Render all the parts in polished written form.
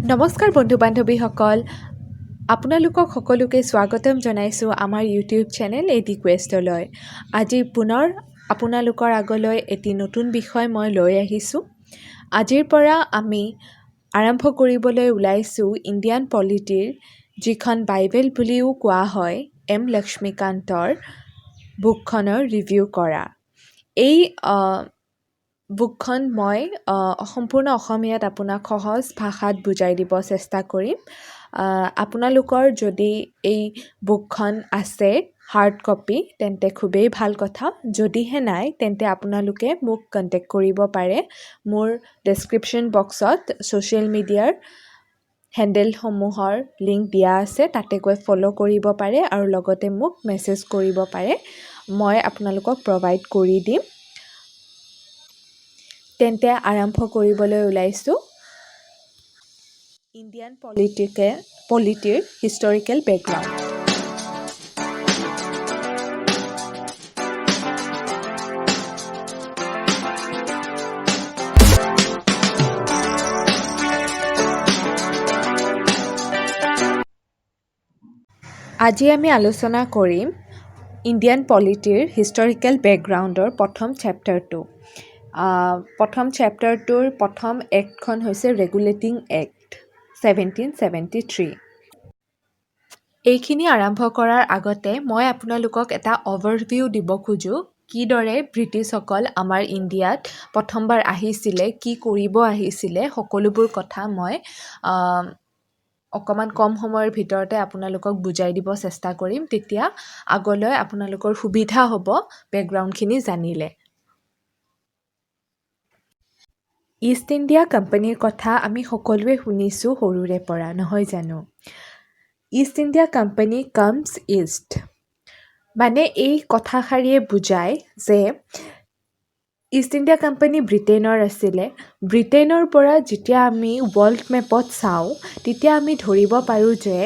নমস্কাৰ বন্ধু বান্ধৱীসকল, আপোনালোকক সকলোকে স্বাগতম জনাইছোঁ আমাৰ ইউটিউব চেনেল এডি কুৱেষ্টলৈ। আজি পুনৰ আপোনালোকৰ আগলৈ এটি নতুন বিষয় মই লৈ আহিছোঁ। আজিৰ পৰা আমি আৰম্ভ কৰিবলৈ ওলাইছোঁ ইণ্ডিয়ান পলিটিৰ যিখন বাইবেল বুলিও কোৱা হয় এম লক্ষ্মীকান্তৰ বুকখনৰ ৰিভিউ কৰা। এই বুকখন মই সম্পূৰ্ণ অসমীয়াত আপোনাক সহজ ভাষাত বুজাই দিব চেষ্টা কৰিম। আপোনালোকৰ যদি এই বুকখন আছে হাৰ্ড কপি তেন্তে খুবেই ভাল কথা। যদিহে নাই তেন্তে আপোনালোকে মোক কণ্টেক্ট কৰিব পাৰে। মোৰ ডেছক্ৰিপশ্যন বক্সত ছ'চিয়েল মিডিয়াৰ হেণ্ডেলসমূহৰ লিংক দিয়া আছে, তাতে গৈ ফ'ল' কৰিব পাৰে আৰু লগতে মোক মেছেজ কৰিব পাৰে। মই আপোনালোকক প্ৰভাইড কৰি দিম। তেন্তে আৰম্ভ কৰিবলৈ ওলাইছোঁ ইণ্ডিয়ান পলিটিৰ হিষ্টৰিকেল বেকগ্ৰাউণ্ড। আজি আমি আলোচনা কৰিম ইণ্ডিয়ান পলিটিৰ হিষ্টৰিকেল বেকগ্ৰাউণ্ডৰ প্ৰথম চেপ্টাৰটো। প্ৰথম চেপ্টাৰটোৰ প্ৰথম এক্টখন হৈছে ৰেগুলেটিং এক্ট 1773। এইখিনি আৰম্ভ কৰাৰ আগতে মই আপোনালোকক এটা অভাৰভিউ দিব খোজোঁ, কিদৰে ব্ৰিটিছসকল আমাৰ ইণ্ডিয়াত প্ৰথমবাৰ আহিছিলে, কি কৰিব আহিছিলে, সকলোবোৰ কথা মই অকণমান কম সময়ৰ ভিতৰতে আপোনালোকক বুজাই দিব চেষ্টা কৰিম। তেতিয়া আগলৈ আপোনালোকৰ সুবিধা হ'ব বেকগ্ৰাউণ্ডখিনি জানিলে। ইষ্ট ইণ্ডিয়া কোম্পানীৰ কথা আমি সকলোৱে শুনিছোঁ সৰুৰে পৰা, নহয় জানো? East India company comes east, মানে এই কথাষাৰিয়ে বুজায় যে ইষ্ট ইণ্ডিয়া কোম্পানী ব্ৰিটেইনৰ আছিলে। ব্ৰিটেইনৰ পৰা যেতিয়া আমি ৱৰ্ল্ড মেপত চাওঁ তেতিয়া আমি ধৰিব পাৰোঁ যে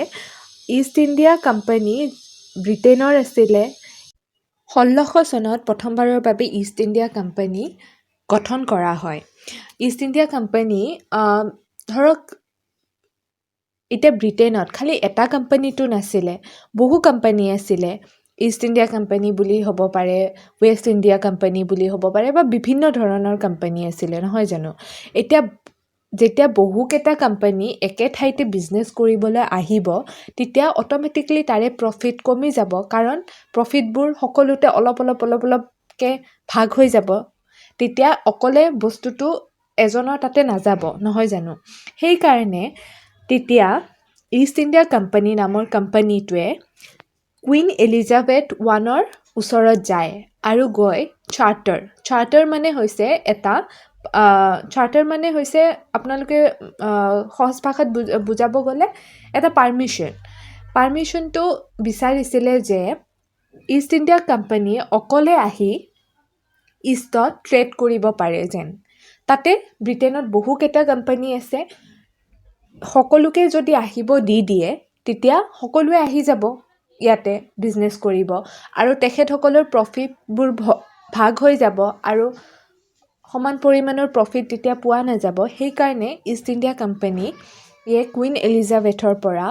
ইষ্ট ইণ্ডিয়া কোম্পানী ব্ৰিটেইনৰ আছিলে। 1600 চনত প্ৰথমবাৰৰ বাবে ইষ্ট ইণ্ডিয়া কোম্পানী গঠন কৰা হয়। ইষ্ট ইণ্ডিয়া কোম্পানী ধৰক এতিয়া ব্ৰিটেইনত খালি এটা কোম্পানীটো নাছিলে, বহু কোম্পানী আছিলে। ইষ্ট ইণ্ডিয়া কোম্পানী বুলি হ'ব পাৰে, ৱেষ্ট ইণ্ডিয়া কোম্পানী বুলি হ'ব পাৰে, বা বিভিন্ন ধৰণৰ কোম্পানী আছিলে, নহয় জানো? যেতিয়া বহুকেইটা কোম্পানী একে ঠাইতে বিজনেছ কৰিবলৈ আহিব তেতিয়া অট'মেটিকলি তাৰে প্ৰফিট কমি যাব, কাৰণ প্ৰফিটবোৰ সকলোতে অলপকৈ ভাগ হৈ যাব। তেতিয়া অকলে বস্তুটো এজনৰ তাতে নাযাব, নহয় জানো? সেইকাৰণে তেতিয়া ইষ্ট ইণ্ডিয়া কোম্পানী নামৰ কোম্পানীটোৱে কুইন এলিজাবেথ I ওচৰত যায় আৰু গৈ চাৰ্টাৰ মানে হৈছে আপোনালোকে সহজ ভাষাত বুজাব গ'লে এটা পাৰ্মিশ্যনটো বিচাৰিছিলে যে ইষ্ট ইণ্ডিয়া কোম্পানীয়ে অকলে আহি ইষ্টত ট্ৰেড কৰিব পাৰে যেন। তাতে ব্ৰিটেইনত বহুকেইটা কোম্পানী আছে, সকলোকে যদি আহিব দি দিয়ে তেতিয়া সকলোৱে আহি যাব ইয়াতে বিজনেছ কৰিব আৰু তেখেতসকলৰ প্ৰফিটবোৰ ভাগ হৈ যাব আৰু সমান পৰিমাণৰ প্ৰফিট তেতিয়া পোৱা নাযাব। সেইকাৰণে ইষ্ট ইণ্ডিয়া কোম্পানীয়ে কুইন এলিজাবেথৰ পৰা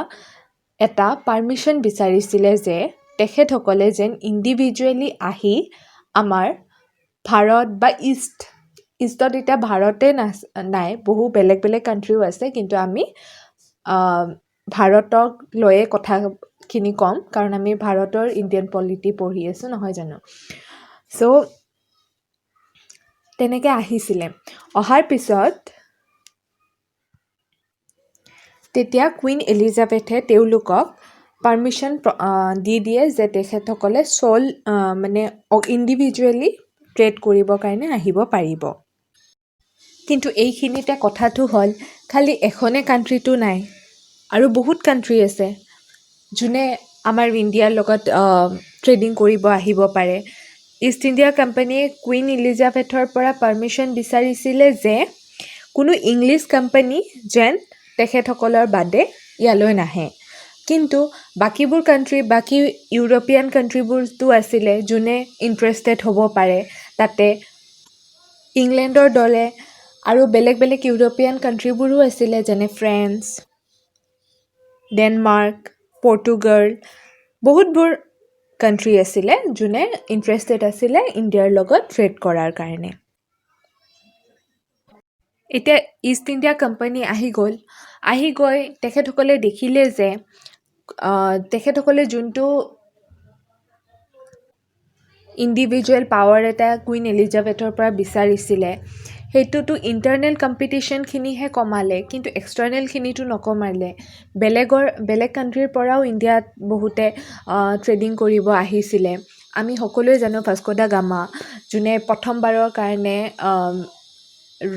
এটা পাৰ্মিশ্যন বিচাৰিছিলে যে তেখেতসকলে যেন ইণ্ডিভিজুৱেলি আহি আমাৰ ভাৰত বা ইষ্টত এতিয়া ভাৰতে নাই, বহু বেলেগ কাণ্ট্ৰিও আছে, কিন্তু আমি ভাৰতক লৈয়ে কথাখিনি ক'ম কাৰণ আমি ভাৰতৰ ইণ্ডিয়ান পলিটি পঢ়ি আছোঁ, নহয় জানো? চ' তেনেকৈ আহিছিলে। অহাৰ পিছত তেতিয়া কুইন এলিজাবেথে তেওঁলোকক পাৰ্মিশ্যন দি দিয়ে যে তেখেতসকলে ইণ্ডিভিজুৱেলি ট্ৰেড কৰিবৰ কাৰণে আহিব পাৰিব। কিন্তু এইখিনিতে কথাটো হ'ল খালি এখনে কাণ্ট্ৰিটো নাই, আৰু বহুত কাণ্ট্ৰি আছে যোনে আমাৰ ইণ্ডিয়াৰ লগত ট্ৰেডিং কৰিব আহিব পাৰে। ইষ্ট ইণ্ডিয়া কোম্পানীয়ে কুইন এলিজাবেথৰ পৰা পাৰ্মিশ্যন বিচাৰিছিলে যে কোনো ইংলিছ কোম্পানী যেন তেখেতসকলৰ বাদে ইয়ালৈ নাহে। কিন্তু বাকীবোৰ কাণ্ট্ৰি, বাকী ইউৰোপিয়ান কাণ্ট্ৰিবোৰতো আছিলে যোনে ইণ্টাৰেষ্টেড হ'ব পাৰে। তাতে ইংলেণ্ডৰ দলে আৰু বেলেগ বেলেগ ইউৰোপিয়ান কাণ্ট্ৰিবোৰো আছিলে, যেনে ফ্ৰেন্স, ডেনমাৰ্ক, পৰ্তুগাল, বহুতবোৰ কাণ্ট্ৰি আছিলে যোনে ইণ্টাৰেষ্টেড আছিলে ইণ্ডিয়াৰ লগত ট্ৰেড কৰাৰ কাৰণে। এতিয়া ইষ্ট ইণ্ডিয়া কোম্পানী আহি গৈ তেখেতসকলে দেখিলে যে তেখেতসকলে যোনটো ইণ্ডিভিজুৱেল পাৱাৰ এটা কুইন এলিজাবেথৰ পৰা বিচাৰিছিলে, সেইটোতো ইণ্টাৰনেল কম্পিটিশ্যনখিনিহে কমালে, কিন্তু এক্সটাৰ্নেলখিনিতো নকমালে। বেলেগ কাণ্ট্ৰিৰ পৰাও ইণ্ডিয়াত বহুতে ট্ৰেডিং কৰিব আহিছিলে। আমি সকলোৱে জানো ভাস্কো দা গামা, যোনে প্ৰথমবাৰৰ কাৰণে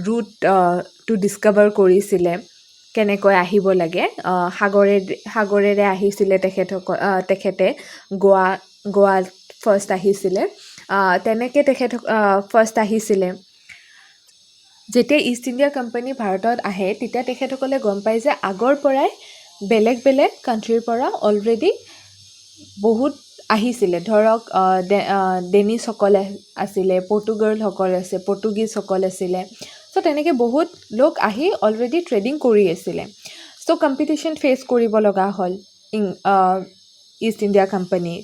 ৰুটটো ডিস্কভাৰ কৰিছিলে, কেনেকৈ আহিব লাগে। সাগৰেৰে আহিছিলে তেখেতে গোৱাত ফাৰ্ষ্ট আহিছিলে। তেনেকৈ তেখেত ফাৰ্ষ্ট আহিছিলে। যেতিয়া ইষ্ট ইণ্ডিয়া কোম্পানী ভাৰতত আহে, তেতিয়া তেখেতসকলে গম পায় যে আগৰ পৰাই বেলেগ বেলেগ কাণ্ট্ৰিৰ পৰা অলৰেডি বহুত আহিছিলে। ধৰক ডেনিছসকল আছিলে, পৰ্তুগীজসকল আছিলে। চ' তেনেকৈ বহুত লোক আহি অলৰেডি ট্ৰেডিং কৰি আছিলে। চ' কম্পিটিশ্যন ফেচ কৰিব লগা হ'ল ইষ্ট ইণ্ডিয়া কোম্পানীৰ।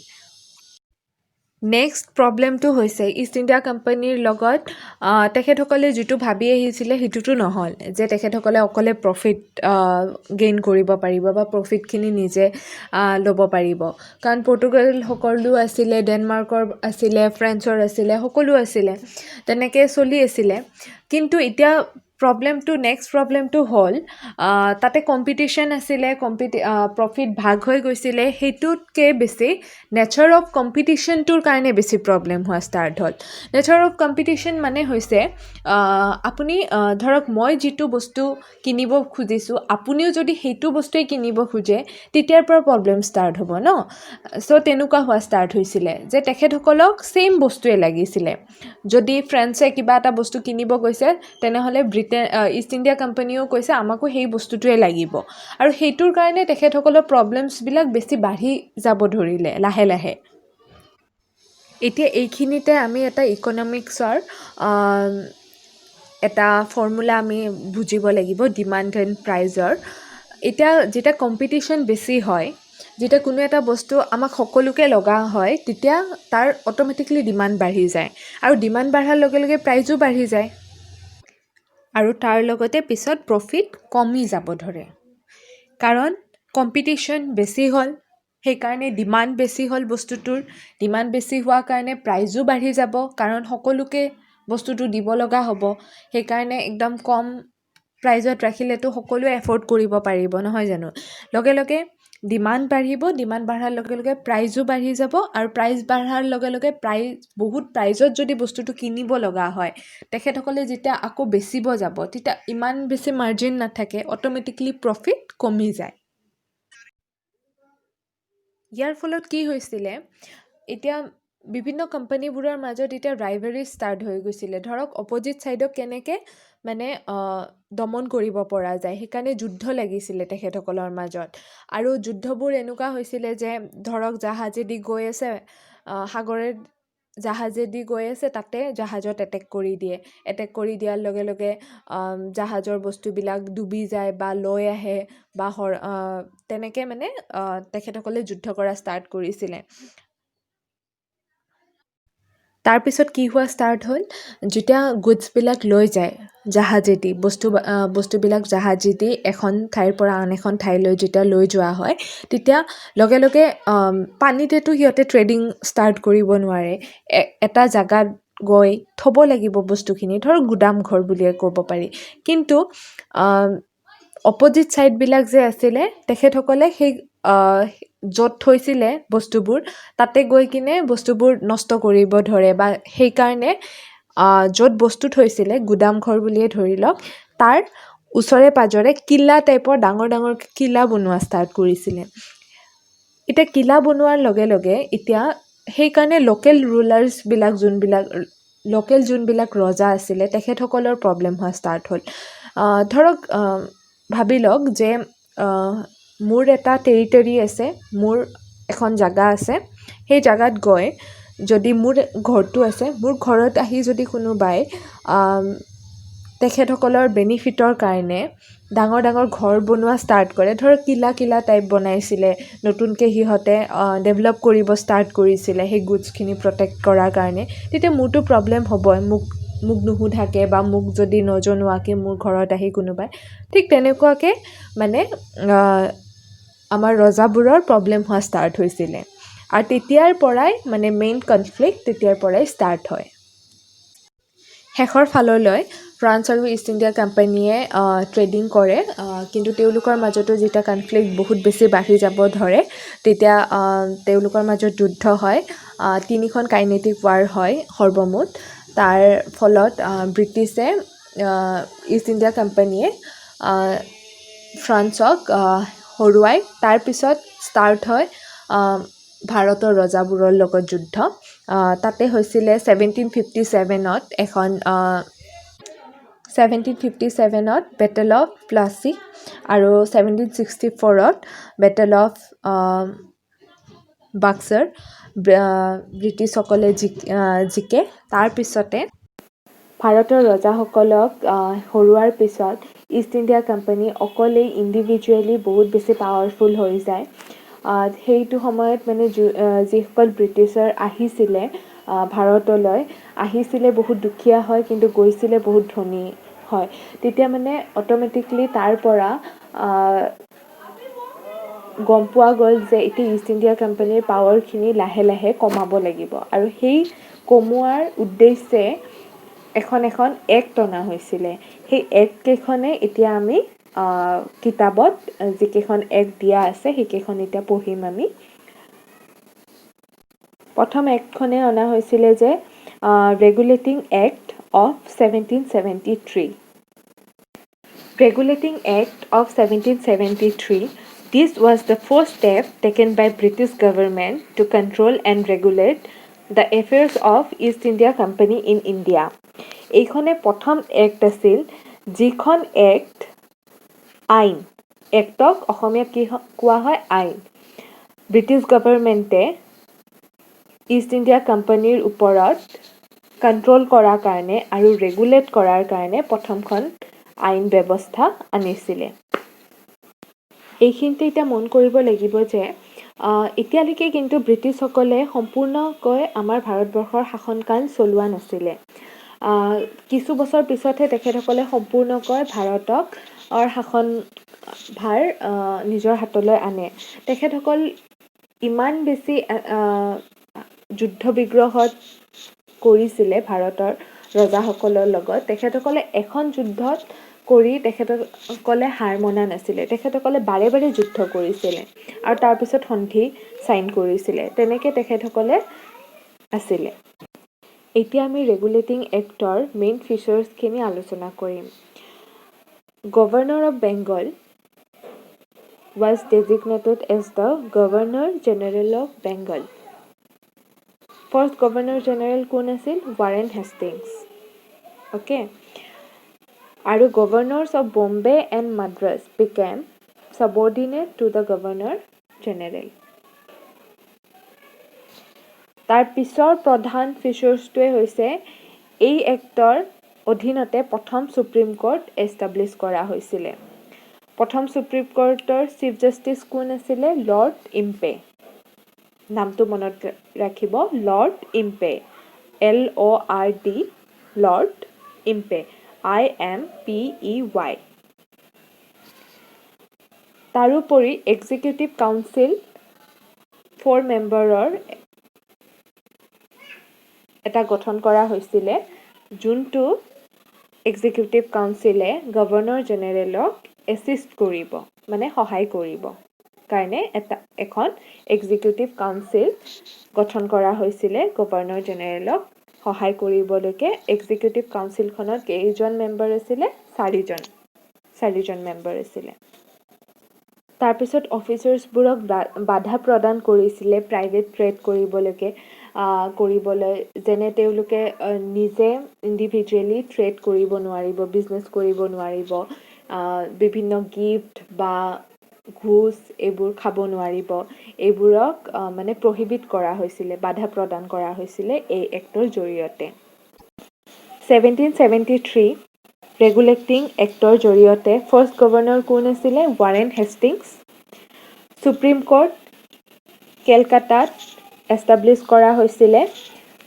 নেক্সট প্ৰব্লেমটো হৈছে ইষ্ট ইণ্ডিয়া কোম্পানীৰ লগত তেখেতসকলে যিটো ভাবি আহিছিলে সেইটোতো নহ'ল, যে তেখেতসকলে অকলে প্ৰফিট গেইন কৰিব পাৰিব বা প্ৰফিটখিনি নিজে ল'ব পাৰিব। কাৰণ পৰ্তুগালসকলো আছিলে, ডেনমাৰ্কৰ আছিলে, ফ্ৰেন্সৰ আছিলে, সকলো আছিলে, তেনেকৈ চলি আছিলে। কিন্তু এতিয়া নেক্সট প্ৰব্লেমটো হ'ল তাতে কম্পিটিশ্যন আছিলে, প্ৰফিট ভাগ হৈ গৈছিলে। সেইটোতকৈ বেছি নেচাৰ অফ কম্পিটিশ্যনটোৰ কাৰণে বেছি প্ৰব্লেম হোৱা ষ্টাৰ্ট হ'ল। নেচাৰ অফ কম্পিটিশ্যন মানে হৈছে আপুনি ধৰক মই যিটো বস্তু কিনিব খুজিছোঁ, আপুনিও যদি সেইটো বস্তুৱে কিনিব খোজে, তেতিয়াৰ পৰা প্ৰব্লেম ষ্টাৰ্ট হ'ব ন। চ' তেনেকুৱা হোৱা ষ্টাৰ্ট হৈছিলে যে তেখেতসকলক ছেইম বস্তুৱে লাগিছিলে। যদি ফ্ৰেন্সে কিবা এটা বস্তু কিনিব গৈছে, তেনেহ'লে ইষ্ট ইণ্ডিয়া কোম্পানীও কৈছে আমাকো সেই বস্তুটোৱে লাগিব। আৰু সেইটোৰ কাৰণে তেখেতসকলৰ প্ৰব্লেমছবিলাক বেছি বাঢ়ি যাব ধৰিলে লাহে লাহে। এতিয়া এইখিনিতে আমি এটা ইকনমিক্সৰ এটা ফৰ্মুলা আমি বুজিব লাগিব, ডিমাণ্ড এণ্ড প্ৰাইজৰ। এতিয়া যেতিয়া কম্পিটিশ্যন বেছি হয়, যেতিয়া কোনো এটা বস্তু আমাক সকলোকে লগা হয়, তেতিয়া তাৰ অট'মেটিকলি ডিমাণ্ড বাঢ়ি যায়। আৰু ডিমাণ্ড বাঢ়াৰ লগে লগে প্ৰাইজো বাঢ়ি যায়। আৰু তাৰ লগতে পিছত প্ৰফিট কমি যাব ধৰে। কাৰণ কম্পিটিশ্যন বেছি হ'ল, সেইকাৰণে ডিমাণ্ড বেছি হ'ল বস্তুটোৰ। ডিমাণ্ড বেছি হোৱাৰ কাৰণে প্ৰাইজো বাঢ়ি যাব, কাৰণ সকলোকে বস্তুটো দিব লগা হ'ব। সেইকাৰণে একদম কম প্ৰাইজত ৰাখিলেতো সকলোৱে এফৰ্ড কৰিব পাৰিব, নহয় জানো। লগে লগে ডিমাণ্ড বাঢ়িব, ডিমাণ্ড বাঢ়াৰ লগে লগে প্ৰাইজো বাঢ়ি যাব। আৰু প্ৰাইজ বাঢ়াৰ লগে লগে বহুত প্ৰাইজত যদি বস্তুটো কিনিব লগা হয়, তেখেতসকলে যেতিয়া আকৌ বেচিব যাব, তেতিয়া ইমান বেছি মাৰ্জিন নাথাকে, অট'মেটিকলি প্ৰফিট কমি যায়। ইয়াৰ ফলত কি হৈছিলে, এতিয়া বিভিন্ন কোম্পানীবোৰৰ মাজত এতিয়া ৰাইভেৰী ষ্টাৰ্ট হৈ গৈছিলে। ধৰক অপজিট ছাইডক কেনেকৈ মানে দমন কৰিব পৰা যায়, সেইকাৰণে যুদ্ধ লাগিছিলে তেখেতসকলৰ মাজত। আৰু যুদ্ধবোৰ এনেকুৱা হৈছিলে যে ধৰক জাহাজেদি গৈ আছে, জাহাজেদি গৈ আছে, তাতে জাহাজত এটেক কৰি দিয়ে। এটেক কৰি দিয়াৰ লগে লগে জাহাজৰ বস্তুবিলাক ডুবি যায় বা লৈ আহে বা তেনেকৈ মানে তেখেতসকলে যুদ্ধ কৰা ষ্টাৰ্ট কৰিছিলে। তাৰপিছত কি হোৱা ষ্টাৰ্ট হ'ল, যেতিয়া গুডছবিলাক লৈ যায় জাহাজেদি, বস্তুবিলাক জাহাজেদি এখন ঠাইৰ পৰা আন এখন ঠাইলৈ যেতিয়া লৈ যোৱা হয়, তেতিয়া লগে লগে পানীতেতো সিহঁতে ট্ৰেডিং ষ্টাৰ্ট কৰিব নোৱাৰে। এটা জেগাত গৈ থ'ব লাগিব বস্তুখিনি, ধৰক গুদামঘৰ বুলিয়ে ক'ব পাৰি। কিন্তু অপজিট ছাইডবিলাক যে আছিলে, তেখেতসকলে সেই য'ত থৈছিলে বস্তুবোৰ, তাতে গৈ কিনে বস্তুবোৰ নষ্ট কৰিব ধৰে। বা সেইকাৰণে য'ত বস্তু থৈছিলে, গুদামঘৰ বুলিয়ে ধৰি লওক, তাৰ ওচৰে পাজৰে কিলা টাইপৰ ডাঙৰ ডাঙৰ কিলা বনোৱা ষ্টাৰ্ট কৰিছিলে। এতিয়া কিলা বনোৱাৰ লগে লগে এতিয়া সেইকাৰণে লোকেল যোনবিলাক ৰজা আছিলে, তেখেতসকলৰ প্ৰব্লেম হোৱা ষ্টাৰ্ট হ'ল। ধৰক ভাবি লওক যে মোৰ এটা টেৰিটৰী আছে, মোৰ এখন জাগা আছে। সেই জাগাত গৈ যদি মোৰ ঘৰটো আছে, মোৰ ঘৰত আহি যদি কোনোবাই তেখেতসকলৰ বেনিফিটৰ কাৰণে ডাঙৰ ডাঙৰ ঘৰ বনোৱা ষ্টাৰ্ট কৰে। ধৰক কিলা টাইপ বনাইছিলে, নতুনকৈ সিহঁতে ডেভেলপ কৰিব ষ্টাৰ্ট কৰিছিলে সেই গুডছখিনি প্ৰটেক্ট কৰাৰ কাৰণে। তেতিয়া মোৰতো প্ৰব্লেম হ'বই, মোক নুসুধাকৈ বা মোক যদি নজনোৱাকৈ মোৰ ঘৰত আহি কোনোবাই, ঠিক তেনেকুৱাকৈ মানে আমাৰ ৰজাবোৰৰ প্ৰব্লেম হোৱা ষ্টাৰ্ট হৈছিলে। আৰু তেতিয়াৰ পৰাই মানে মেইন কনফ্লিক্ট তেতিয়াৰ পৰাই ষ্টাৰ্ট হয়। শেষৰ ফাললৈ ফ্ৰান্স আৰু ইষ্ট ইণ্ডিয়া কোম্পানীয়ে ট্ৰেডিং কৰে, কিন্তু তেওঁলোকৰ মাজতো যেতিয়া কনফ্লিক্ট বহুত বেছি বাঢ়ি যাব ধৰে, তেতিয়া তেওঁলোকৰ মাজত যুদ্ধ হয়। 3খন কাইনেটিক ৱাৰ হয় সৰ্বমুঠ। তাৰ ফলত ব্ৰিটিছে ইষ্ট ইণ্ডিয়া কোম্পানীয়ে ফ্ৰান্সক হৰুৱাই। তাৰপিছত ষ্টাৰ্ট হয় ভাৰতৰ ৰজাবোৰৰ লগত যুদ্ধ। তাতে হৈছিলে 1757ত 1757ত বেটেল অফ প্লাছি আৰু 1764ত বেটেল অফ বাক্সাৰ ব্ৰিটিছসকলে জিকে। তাৰপিছতে ভাৰতৰ ৰজাসকলক হৰুৱাৰ পিছত ইষ্ট ইণ্ডিয়া কোম্পানী অকলেই ইণ্ডিভিজুৱেলি বহুত বেছি পাৱাৰফুল হৈ যায়। সেইটো সময়ত মানে যিসকল ব্ৰিটিছাৰ আহিছিলে ভাৰতলৈ, আহিছিলে বহুত দুখীয়া হয় কিন্তু গৈছিলে বহুত ধনী হয়। তেতিয়া মানে অট'মেটিকলি তাৰ পৰা গম পোৱা গ'ল যে এতিয়া ইষ্ট ইণ্ডিয়া কোম্পানীৰ পাৱাৰখিনি লাহে লাহে কমাব লাগিব। আৰু সেই কমোৱাৰ উদ্দেশ্যে এখন এক্ট অনা হৈছিলে। সেই এক্টকেইখনে এতিয়া আমি কিতাপত যিকেইখন এক্ট দিয়া আছে সেইকেইখন এতিয়া পঢ়িম আমি। প্ৰথম এক্টখনে অনা হৈছিলে যে regulating act of 1773। Regulating Act of 1773. This was the first step taken by British government to control and regulate the affairs of East India Company in India. এইখনে প্ৰথম এক্ট আছিল, যিখন এক্ট আইন। এক্টক অসমীয়াত কি কোৱা হয়? আইন। ব্ৰিটিছ গভৰ্ণমেণ্টে ইষ্ট ইণ্ডিয়া কোম্পানীৰ ওপৰত কণ্ট্ৰল কৰাৰ কাৰণে আৰু ৰেগুলেট কৰাৰ কাৰণে প্ৰথমখন আইন ব্যৱস্থা আনিছিলে। এইখিনিতে এতিয়া মন কৰিব লাগিব যে এতিয়ালৈকে কিন্তু ব্ৰিটিছসকলে সম্পূৰ্ণকৈ আমাৰ ভাৰতবৰ্ষৰ শাসনকাল চলোৱা নাছিলে। কিছু বছৰ পিছতহে তেখেতসকলে সম্পূৰ্ণকৈ ভাৰতক শাসনভাৰ নিজৰ হাতলৈ আনে। তেখেতসকল ইমান বেছি যুদ্ধ বিগ্ৰহত কৰিছিলে ভাৰতৰ ৰজাসকলৰ লগত, তেখেতসকলে এখন যুদ্ধত কৰি তেখেতসকলে হাৰ মনা নাছিলে। তেখেতসকলে বাৰে বাৰে যুদ্ধ কৰিছিলে আৰু তাৰপিছত সন্ধি চাইন কৰিছিলে। তেনেকৈ তেখেতসকলে আছিলে। এতিয়া আমি ৰেগুলেটিং এক্টৰ মেইন ফিচাৰ্ছখিনি আলোচনা কৰিম। Governor of Bengal was designated as the Governor General of Bengal. First Governor General কোন আছিল? Warren Hastings. অ'কে। আৰু Governors of Bombay and Madras became subordinate to the Governor General. তাৰ পিছৰ প্ৰধান ফিচাৰ্ছটোৱে হৈছে এই এক্টৰ অধীনতে প্ৰথম সুপ্ৰিম কোৰ্ট এষ্টাব্লিছ কৰা হৈছিলে। প্ৰথম সুপ্ৰিম কোৰ্টৰ চিফ জাষ্টিছ কোন আছিলে? Lord Impey. নামটো মনত ৰাখিব, lord Impey. LORD, lord Impey. IMPEY। তাৰোপৰি এক্সিকিউটিভ কাউন্সিল 4 মেম্বাৰৰ এটা গঠন কৰা হৈছিলে, যোনটো এক্সিকিউটিভ কাউন্সিলে গভৰ্ণৰ জেনেৰেলক এছিষ্ট কৰিব, মানে সহায় কৰিব কাৰণে এখন এক্সিকিউটিভ কাউন্সিল গঠন কৰা হৈছিলে গভৰ্ণৰ জেনেৰেলক সহায় কৰিবলৈকে। এক্সিকিউটিভ কাউন্সিলখনত কেইজন মেম্বাৰ আছিলে? 4জন মেম্বাৰ আছিলে। তাৰপিছত অফিচাৰ্ছবোৰক বাধা প্ৰদান কৰিছিলে প্ৰাইভেট ট্ৰেড কৰিবলৈ, যেনে তেওঁলোকে নিজে ইণ্ডিভিজুৱেলি ট্ৰেড কৰিব নোৱাৰিব, বিজনেছ কৰিব নোৱাৰিব, বিভিন্ন গিফ্ট বা ঘোচ এইবোৰ খাব নোৱাৰিব। এইবোৰক মানে প্ৰহিবিট কৰা হৈছিলে, বাধা প্ৰদান কৰা হৈছিলে এই এক্টৰ জৰিয়তে। 1773 ৰেগুলেটিং এক্টৰ জৰিয়তে ফাৰ্ষ্ট গভৰ্ণৰ কোন আছিলে? Warren Hastings. সুপ্ৰিম কোৰ্ট কেলকাতাত এষ্টাব্লিছ কৰা হৈছিলে।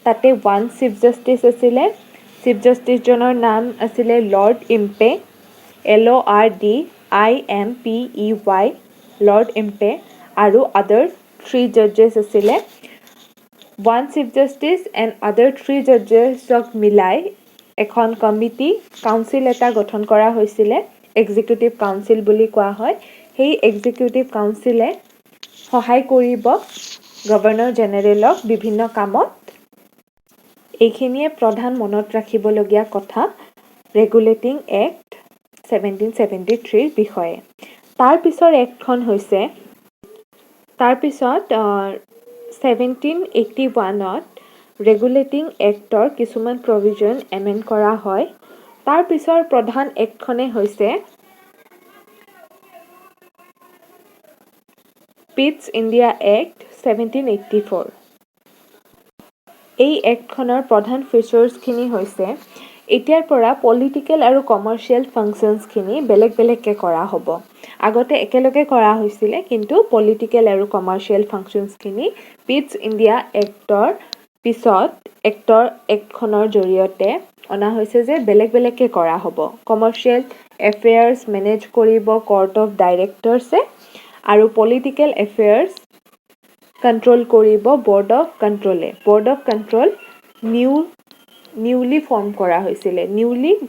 তাতে ওৱান চিফ জাষ্টিছ আছিলে। চিফ জাষ্টিছজনৰ নাম আছিলে Lord Impey, LORDIMPEY, Lord Impey, আৰু আদাৰ 3 জাজেছ আছিলে। One chief justice and other 3 জাজেছক মিলাই এখন কমিটি কাউন্সিল এটা গঠন কৰা হৈছিলে, এক্সিকিউটিভ কাউন্সিল বুলি কোৱা হয়। সেই এক্সিকিউটিভ কাউন্সিলে সহায় কৰিব গভৰ্ণৰ জেনেৰেলক বিভিন্ন কামত। এইখিনিয়ে প্ৰধান মনত ৰাখিবলগীয়া কথা ৰেগুলেটিং এক্ট 1773 বিষয়ে। তাৰপিছৰ এক্টখন হৈছে 1781ত ৰেগুলেটিং এক্টৰ কিছুমান প্ৰভিজন এমেণ্ড কৰা হয়। তাৰপিছৰ প্ৰধান এক্টখনে হৈছে পিটছ ইণ্ডিয়া এক্ট 1784। এই এক্টখনৰ প্ৰধান ফিচাৰ্ছখিনি হৈছে এতিয়াৰ পৰা পলিটিকেল আৰু কমাৰ্চিয়েল ফাংচনছখিনি বেলেগ বেলেগকৈ কৰা হ'ব। আগতে একেলগে কৰা হৈছিলে, কিন্তু পলিটিকেল আৰু কমাৰ্চিয়েল ফাংচনছখিনি পিটছ ইণ্ডিয়া এক্টৰ পিছত এক্টখনৰ জৰিয়তে অনা হৈছে যে বেলেগ বেলেগকৈ কৰা হ'ব। কমাৰ্চিয়েল এফেয়াৰ্ছ মেনেজ কৰিব কৰ্ট অফ ডাইৰেক্টৰ্ছে, আৰু পলিটিকেল এফেয়াৰ্ছ কণ্ট্ৰল কৰিব বৰ্ড অফ কণ্ট্ৰলে। বৰ্ড অফ কণ্ট্ৰল নিউলি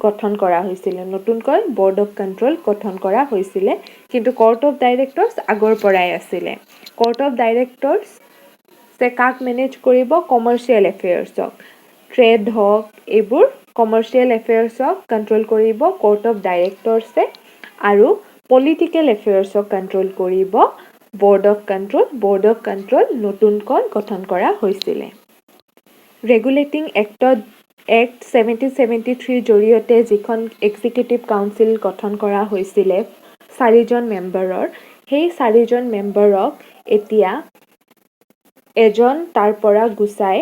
গঠন কৰা হৈছিলে। নতুনকৈ বৰ্ড অফ কণ্ট্ৰল গঠন কৰা হৈছিলে, কিন্তু কৰ্ট অফ ডাইৰেক্টৰ্ছ আগৰ পৰাই আছিলে। কৰ্ট অফ ডাইৰেক্টৰ্ছে কাক মেনেজ কৰিব? কমাৰ্চিয়েল এফেয়াৰ্ছক। ট্ৰেড হওক, এইবোৰ কমাৰ্চিয়েল এফেয়াৰ্ছক কণ্ট্ৰল কৰিব কৰ্ট অফ ডাইৰেক্টৰ্ছে, আৰু পলিটিকেল এফেয়াৰ্ছক কণ্ট্ৰল কৰিব board of control. Board of control নতুনকৈ গঠন কৰা হৈছিলে। ৰেগুলেটিং এক্ট 1773 জৰিয়তে যিখন এক্সিকিউটিভ কাউন্সিল গঠন কৰা হৈছিলে 4জন মেম্বাৰৰ, সেই 4জন মেম্বাৰক এতিয়া এজন তাৰ পৰা গুচাই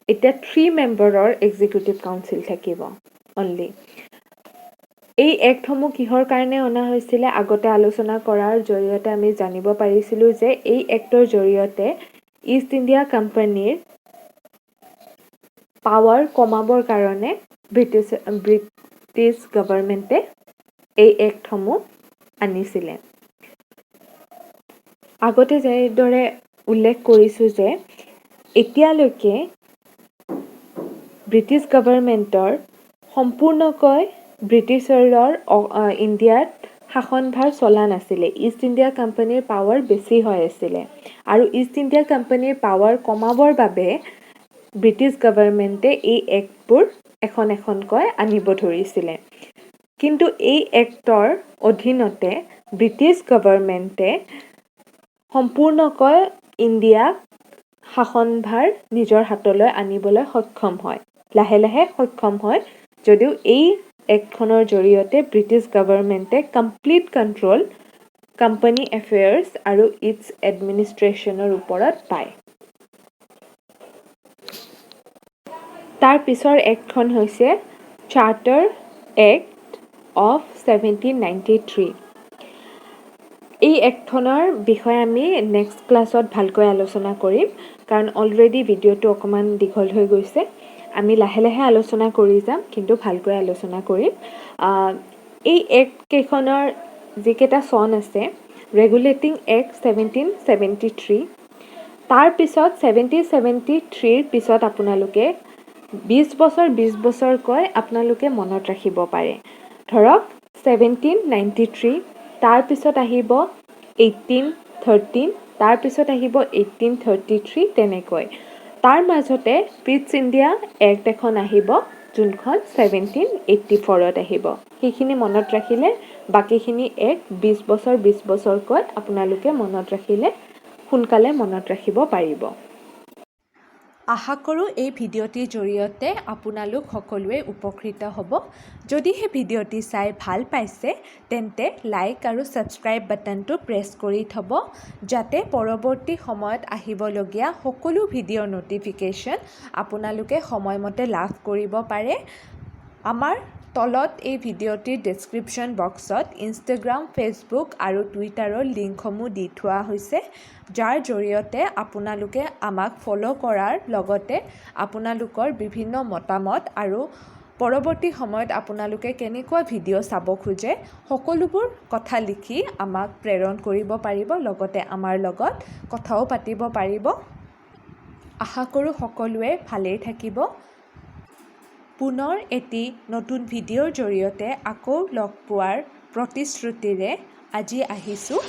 এতিয়া 3 মেম্বাৰৰ এক্সিকিউটিভ কাউন্সিল থাকিব অনলি। এই এক্টসমূহ কিহৰ কাৰণে অনা হৈছিলে? আগতে আলোচনা কৰাৰ জৰিয়তে আমি জানিব পাৰিছিলোঁ যে এই এক্টৰ জৰিয়তে ইষ্ট ইণ্ডিয়া কোম্পানীৰ পাৱাৰ কমাবৰ কাৰণে ব্ৰিটিছ গভৰ্ণমেণ্টে এই এক্টসমূহ আনিছিলে। আগতে যেনেদৰে উল্লেখ কৰিছোঁ যে এতিয়ালৈকে ব্ৰিটিছ গভৰ্ণমেণ্টৰ সম্পূৰ্ণকৈ ব্ৰিটিছৰৰ ইণ্ডিয়াত শাসনভাৰ চলা নাছিলে। ইষ্ট ইণ্ডিয়া কোম্পানীৰ পাৱাৰ বেছি হৈ আছিলে, আৰু ইষ্ট ইণ্ডিয়া কোম্পানীৰ পাৱাৰ কমাবৰ বাবে ব্ৰিটিছ গভৰ্ণমেণ্টে এই এক্টবোৰ এখন এখনকৈ আনিব ধৰিছিলে। কিন্তু এই এক্টৰ অধীনতে ব্ৰিটিছ গভৰ্ণমেণ্টে সম্পূৰ্ণকৈ ইণ্ডিয়াক শাসনভাৰ নিজৰ হাতলৈ আনিবলৈ সক্ষম হয়। লাহে লাহে সক্ষম হয়, যদিও এই এক্টখনৰ জৰিয়তে ব্ৰিটিছ গভৰ্ণমেণ্টে কমপ্লিট কণ্ট্ৰল কোম্পানী এফেয়াৰ্ছ আৰু ইটছ এডমিনিষ্ট্ৰেশ্যনৰ ওপৰত পায়। তাৰ পিছৰ এক্টখন হৈছে চাৰ্টাৰ এক্ট অফ 1793। এই এক্টখনৰ বিষয়ে আমি নেক্সট ক্লাছত ভালকৈ আলোচনা কৰিম, কাৰণ অলৰেডি ভিডিঅ'টো অকণমান দীঘল হৈ গৈছে। আমি লাহে লাহে আলোচনা কৰি যাম, কিন্তু ভালকৈ আলোচনা কৰিম। এই এক্ট কেইখনৰ যিকেইটা চন আছে, ৰেগুলেটিং এক্ট 1773, তাৰপিছত 1773ৰ পিছত আপোনালোকে 20 বছৰকৈ আপোনালোকে মনত ৰাখিব পাৰে। ধৰক 1793, তাৰপিছত আহিব 1813, তাৰপিছত আহিব 1833, তেনেকৈ। তাৰ মাজতে পিটছ ইণ্ডিয়া এক্ট এখন আহিব, যোনখন 1784ত আহিব। সেইখিনি মনত ৰাখিলে বাকীখিনি এক্ট 20 বছৰকৈ আপোনালোকে মনত ৰাখিলে সোনকালে মনত ৰাখিব পাৰিব। আশা কৰোঁ এই ভিডিঅ'টিৰ জৰিয়তে আপোনালোক সকলোৱে উপকৃত হ'ব। যদিহে ভিডিঅ'টি চাই ভাল পাইছে তেন্তে লাইক আৰু ছাবস্ক্ৰাইব বাটনটো প্ৰেছ কৰি থ'ব, যাতে পৰৱৰ্তী সময়ত আহিবলগীয়া সকলো ভিডিঅ'ৰ ন'টিফিকেশ্যন আপোনালোকে সময়মতে লাভ কৰিব পাৰে। আমাৰ তলত এই ভিডিঅ'টিৰ ডেছক্ৰিপশ্যন বক্সত ইনষ্টাগ্ৰাম, ফেচবুক আৰু টুইটাৰৰ লিংকসমূহ দি থোৱা হৈছে, যাৰ জৰিয়তে আপোনালোকে আমাক ফ'ল' কৰাৰ লগতে আপোনালোকৰ বিভিন্ন মতামত আৰু পৰৱৰ্তী সময়ত আপোনালোকে কেনেকুৱা ভিডিঅ' চাব খোজে সকলোবোৰ কথা লিখি আমাক প্ৰেৰণ কৰিব পাৰিব, লগতে আমাৰ লগত কথাও পাতিব পাৰিব। আশা কৰোঁ সকলোৱে ভালেই থাকিব। পুনৰ এটি নতুন ভিডিঅ'ৰ জৰিয়তে আকৌ লগ পোৱাৰ প্ৰতিশ্ৰুতিৰে আজি আহিছোঁ।